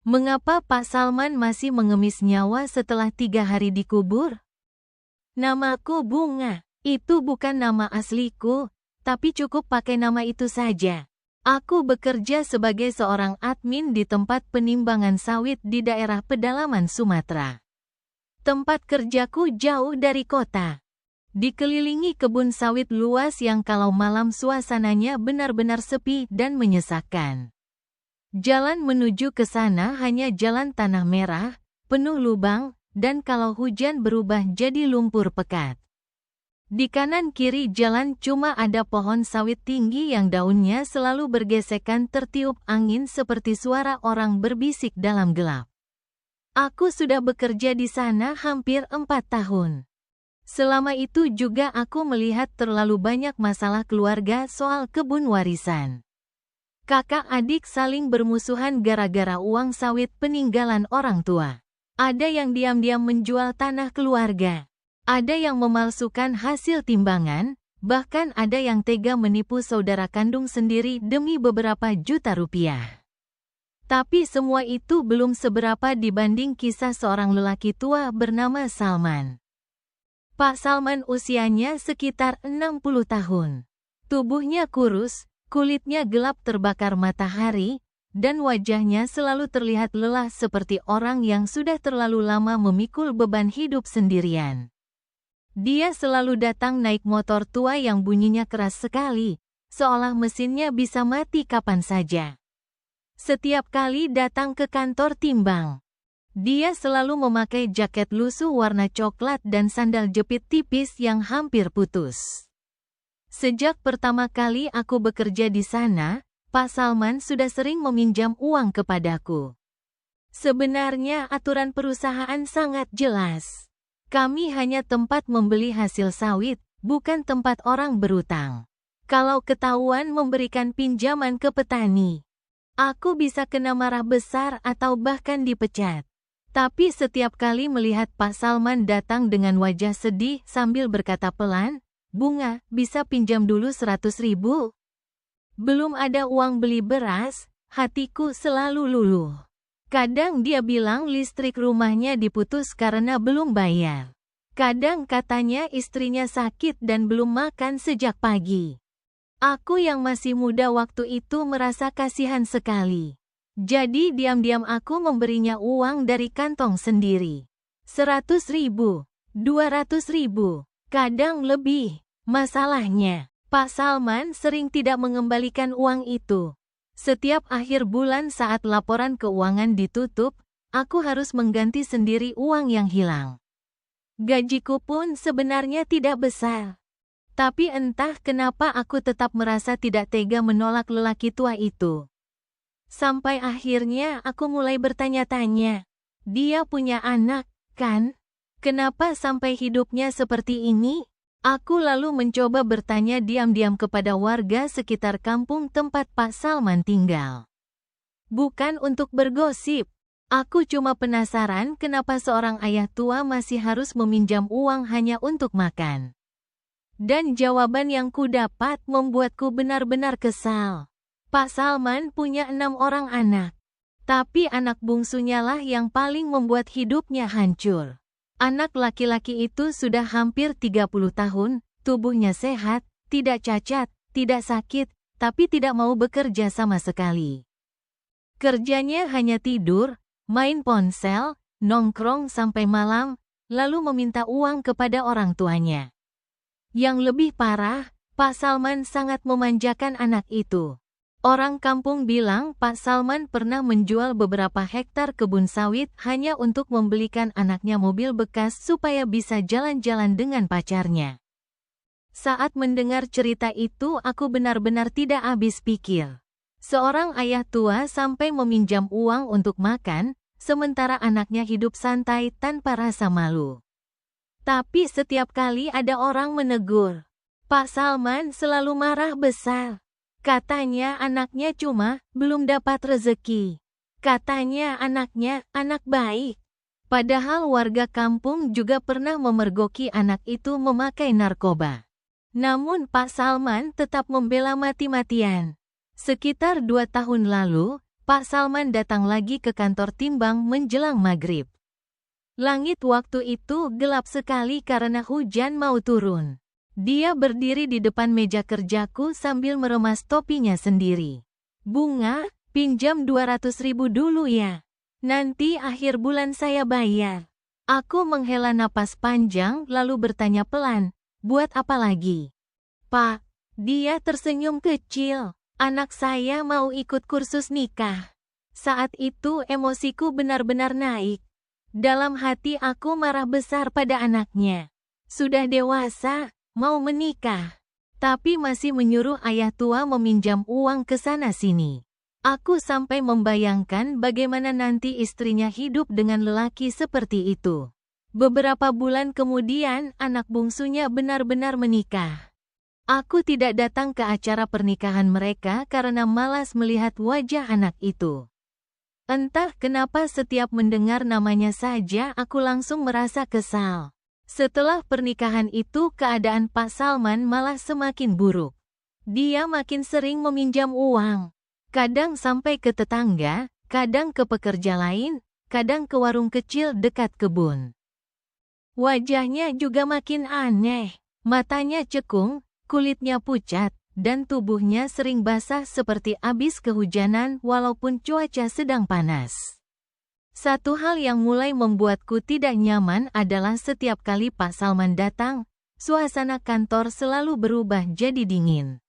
Mengapa Pak Salman masih mengemis nyawa setelah 3 hari dikubur? Namaku Bunga. Itu bukan nama asliku, tapi cukup pakai nama itu saja. Aku bekerja sebagai seorang admin di tempat penimbangan sawit di daerah pedalaman Sumatera. Tempat kerjaku jauh dari kota. Dikelilingi kebun sawit luas yang kalau malam suasananya benar-benar sepi dan menyesakkan. Jalan menuju ke sana hanya jalan tanah merah, penuh lubang, dan kalau hujan berubah jadi lumpur pekat. Di kanan kiri jalan cuma ada pohon sawit tinggi yang daunnya selalu bergesekan tertiup angin seperti suara orang berbisik dalam gelap. Aku sudah bekerja di sana hampir 4 tahun. Selama itu juga aku melihat terlalu banyak masalah keluarga soal kebun warisan. Kakak adik saling bermusuhan gara-gara uang sawit peninggalan orang tua. Ada yang diam-diam menjual tanah keluarga. Ada yang memalsukan hasil timbangan, bahkan ada yang tega menipu saudara kandung sendiri demi beberapa juta rupiah. Tapi semua itu belum seberapa dibanding kisah seorang lelaki tua bernama Salman. Pak Salman usianya sekitar 60 tahun. Tubuhnya kurus, kulitnya gelap terbakar matahari, dan wajahnya selalu terlihat lelah seperti orang yang sudah terlalu lama memikul beban hidup sendirian. Dia selalu datang naik motor tua yang bunyinya keras sekali, seolah mesinnya bisa mati kapan saja. Setiap kali datang ke kantor timbang, dia selalu memakai jaket lusuh warna coklat dan sandal jepit tipis yang hampir putus. Sejak pertama kali aku bekerja di sana, Pak Salman sudah sering meminjam uang kepadaku. Sebenarnya aturan perusahaan sangat jelas. Kami hanya tempat membeli hasil sawit, bukan tempat orang berutang. Kalau ketahuan memberikan pinjaman ke petani, aku bisa kena marah besar atau bahkan dipecat. Tapi setiap kali melihat Pak Salman datang dengan wajah sedih sambil berkata pelan, "Bunga, bisa pinjam dulu 100.000? Belum ada uang beli beras," hatiku selalu luluh. Kadang dia bilang listrik rumahnya diputus karena belum bayar. Kadang katanya istrinya sakit dan belum makan sejak pagi. Aku yang masih muda waktu itu merasa kasihan sekali. Jadi diam-diam aku memberinya uang dari kantong sendiri. 100.000, 200.000, kadang lebih. Masalahnya, Pak Salman sering tidak mengembalikan uang itu. Setiap akhir bulan saat laporan keuangan ditutup, aku harus mengganti sendiri uang yang hilang. Gajiku pun sebenarnya tidak besar. Tapi entah kenapa aku tetap merasa tidak tega menolak lelaki tua itu. Sampai akhirnya aku mulai bertanya-tanya, dia punya anak, kan? Kenapa sampai hidupnya seperti ini? Aku lalu mencoba bertanya diam-diam kepada warga sekitar kampung tempat Pak Salman tinggal. Bukan untuk bergosip, aku cuma penasaran kenapa seorang ayah tua masih harus meminjam uang hanya untuk makan. Dan jawaban yang kudapat membuatku benar-benar kesal. Pak Salman punya 6 orang anak, tapi anak bungsunya lah yang paling membuat hidupnya hancur. Anak laki-laki itu sudah hampir 30 tahun, tubuhnya sehat, tidak cacat, tidak sakit, tapi tidak mau bekerja sama sekali. Kerjanya hanya tidur, main ponsel, nongkrong sampai malam, lalu meminta uang kepada orang tuanya. Yang lebih parah, Pak Salman sangat memanjakan anak itu. Orang kampung bilang Pak Salman pernah menjual beberapa hektar kebun sawit hanya untuk membelikan anaknya mobil bekas supaya bisa jalan-jalan dengan pacarnya. Saat mendengar cerita itu aku benar-benar tidak habis pikir. Seorang ayah tua sampai meminjam uang untuk makan, sementara anaknya hidup santai tanpa rasa malu. Tapi setiap kali ada orang menegur, Pak Salman selalu marah besar. Katanya anaknya cuma belum dapat rezeki. Katanya anaknya anak baik. Padahal warga kampung juga pernah memergoki anak itu memakai narkoba. Namun Pak Salman tetap membela mati-matian. Sekitar 2 tahun lalu, Pak Salman datang lagi ke kantor timbang menjelang maghrib. Langit waktu itu gelap sekali karena hujan mau turun. Dia berdiri di depan meja kerjaku sambil meremas topinya sendiri. Bunga, pinjam 200.000 dulu ya. Nanti akhir bulan saya bayar. Aku menghela napas panjang lalu bertanya pelan, buat apa lagi? Pak, dia tersenyum kecil. Anak saya mau ikut kursus nikah. Saat itu emosiku benar-benar naik. Dalam hati aku marah besar pada anaknya. Sudah dewasa, mau menikah, tapi masih menyuruh ayah tua meminjam uang ke sana-sini. Aku sampai membayangkan bagaimana nanti istrinya hidup dengan lelaki seperti itu. Beberapa bulan kemudian, anak bungsunya benar-benar menikah. Aku tidak datang ke acara pernikahan mereka karena malas melihat wajah anak itu. Entah kenapa setiap mendengar namanya saja aku langsung merasa kesal. Setelah pernikahan itu keadaan Pak Salman malah semakin buruk. Dia makin sering meminjam uang. Kadang sampai ke tetangga, kadang ke pekerja lain, kadang ke warung kecil dekat kebun. Wajahnya juga makin aneh. Matanya cekung, kulitnya pucat, dan tubuhnya sering basah seperti habis kehujanan walaupun cuaca sedang panas. Satu hal yang mulai membuatku tidak nyaman adalah setiap kali Pak Salman datang, suasana kantor selalu berubah jadi dingin.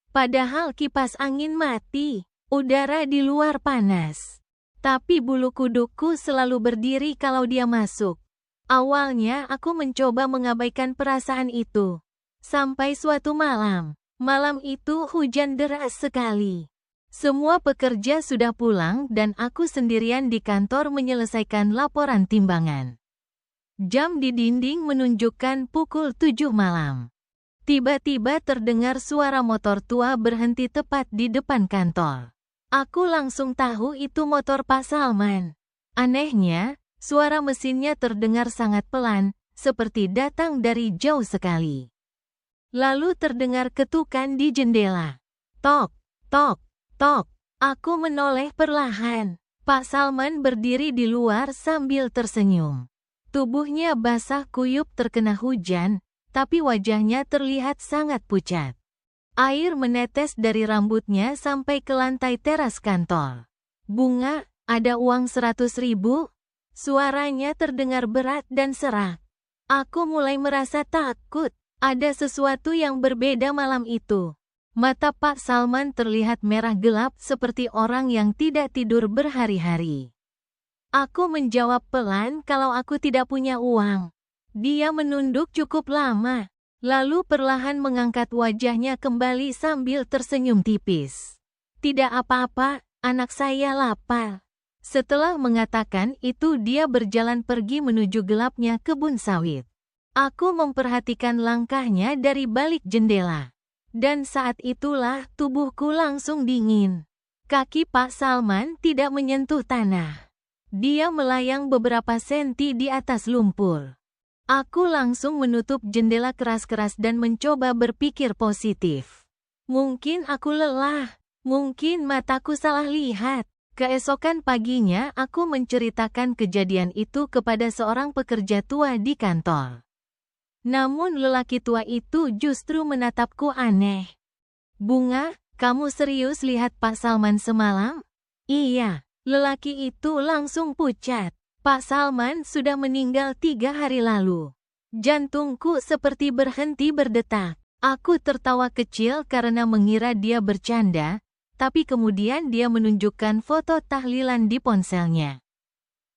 Padahal kipas angin mati, udara di luar panas. Tapi bulu kudukku selalu berdiri kalau dia masuk. Awalnya aku mencoba mengabaikan perasaan itu. Sampai suatu malam itu hujan deras sekali. Semua pekerja sudah pulang dan aku sendirian di kantor menyelesaikan laporan timbangan. Jam di dinding menunjukkan pukul 7 malam. Tiba-tiba terdengar suara motor tua berhenti tepat di depan kantor. Aku langsung tahu itu motor Pak Salman. Anehnya, suara mesinnya terdengar sangat pelan, seperti datang dari jauh sekali. Lalu terdengar ketukan di jendela. Tok, tok. Tok, aku menoleh perlahan. Pak Salman berdiri di luar sambil tersenyum. Tubuhnya basah kuyup terkena hujan, tapi wajahnya terlihat sangat pucat. Air menetes dari rambutnya sampai ke lantai teras kantor. Bunga, ada uang 100.000? Suaranya terdengar berat dan serak. Aku mulai merasa takut. Ada sesuatu yang berbeda malam itu. Mata Pak Salman terlihat merah gelap seperti orang yang tidak tidur berhari-hari. Aku menjawab pelan kalau aku tidak punya uang. Dia menunduk cukup lama, lalu perlahan mengangkat wajahnya kembali sambil tersenyum tipis. Tidak apa-apa, anak saya lapar. Setelah mengatakan itu dia berjalan pergi menuju gelapnya kebun sawit. Aku memperhatikan langkahnya dari balik jendela. Dan saat itulah tubuhku langsung dingin. Kaki Pak Salman tidak menyentuh tanah. Dia melayang beberapa senti di atas lumpur. Aku langsung menutup jendela keras-keras dan mencoba berpikir positif. Mungkin aku lelah, mungkin mataku salah lihat. Keesokan paginya aku menceritakan kejadian itu kepada seorang pekerja tua di kantor. Namun lelaki tua itu justru menatapku aneh. Bunga, kamu serius lihat Pak Salman semalam? Iya, lelaki itu langsung pucat. Pak Salman sudah meninggal 3 hari lalu. Jantungku seperti berhenti berdetak. Aku tertawa kecil karena mengira dia bercanda, tapi kemudian dia menunjukkan foto tahlilan di ponselnya.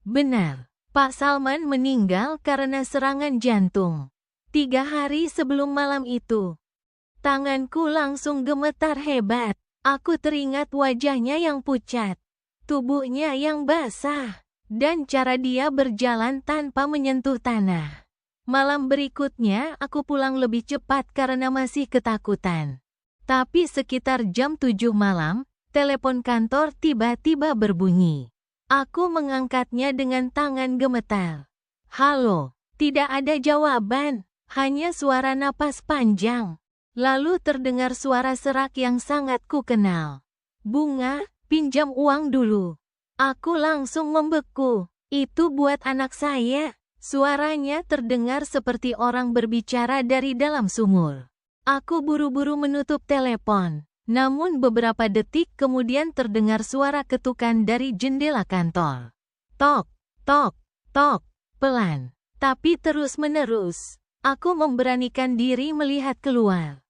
Benar, Pak Salman meninggal karena serangan jantung. 3 hari sebelum malam itu. Tanganku langsung gemetar hebat. Aku teringat wajahnya yang pucat, tubuhnya yang basah, dan cara dia berjalan tanpa menyentuh tanah. Malam berikutnya aku pulang lebih cepat karena masih ketakutan. Tapi sekitar jam 7 malam, telepon kantor tiba-tiba berbunyi. Aku mengangkatnya dengan tangan gemetar. Halo, tidak ada jawaban. Hanya suara napas panjang. Lalu terdengar suara serak yang sangat kukenal. Bunga, pinjam uang dulu. Aku langsung membeku. Itu buat anak saya. Suaranya terdengar seperti orang berbicara dari dalam sumur. Aku buru-buru menutup telepon. Namun beberapa detik kemudian terdengar suara ketukan dari jendela kantor. Tok, tok, tok, pelan. Tapi terus-menerus. Aku memberanikan diri melihat keluar.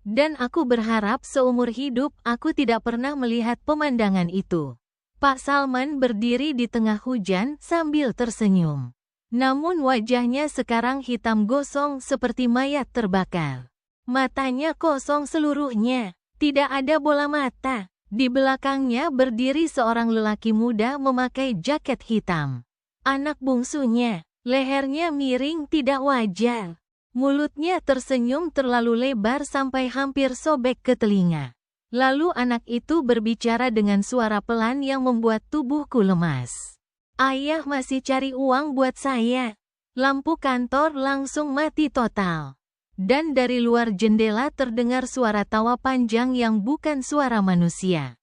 Dan aku berharap seumur hidup aku tidak pernah melihat pemandangan itu. Pak Salman berdiri di tengah hujan sambil tersenyum. Namun wajahnya sekarang hitam gosong seperti mayat terbakar. Matanya kosong seluruhnya. Tidak ada bola mata. Di belakangnya berdiri seorang lelaki muda memakai jaket hitam. Anak bungsunya. Lehernya miring tidak wajar. Mulutnya tersenyum terlalu lebar sampai hampir sobek ke telinga. Lalu anak itu berbicara dengan suara pelan yang membuat tubuhku lemas. Ayah masih cari uang buat saya. Lampu kantor langsung mati total. Dan dari luar jendela terdengar suara tawa panjang yang bukan suara manusia.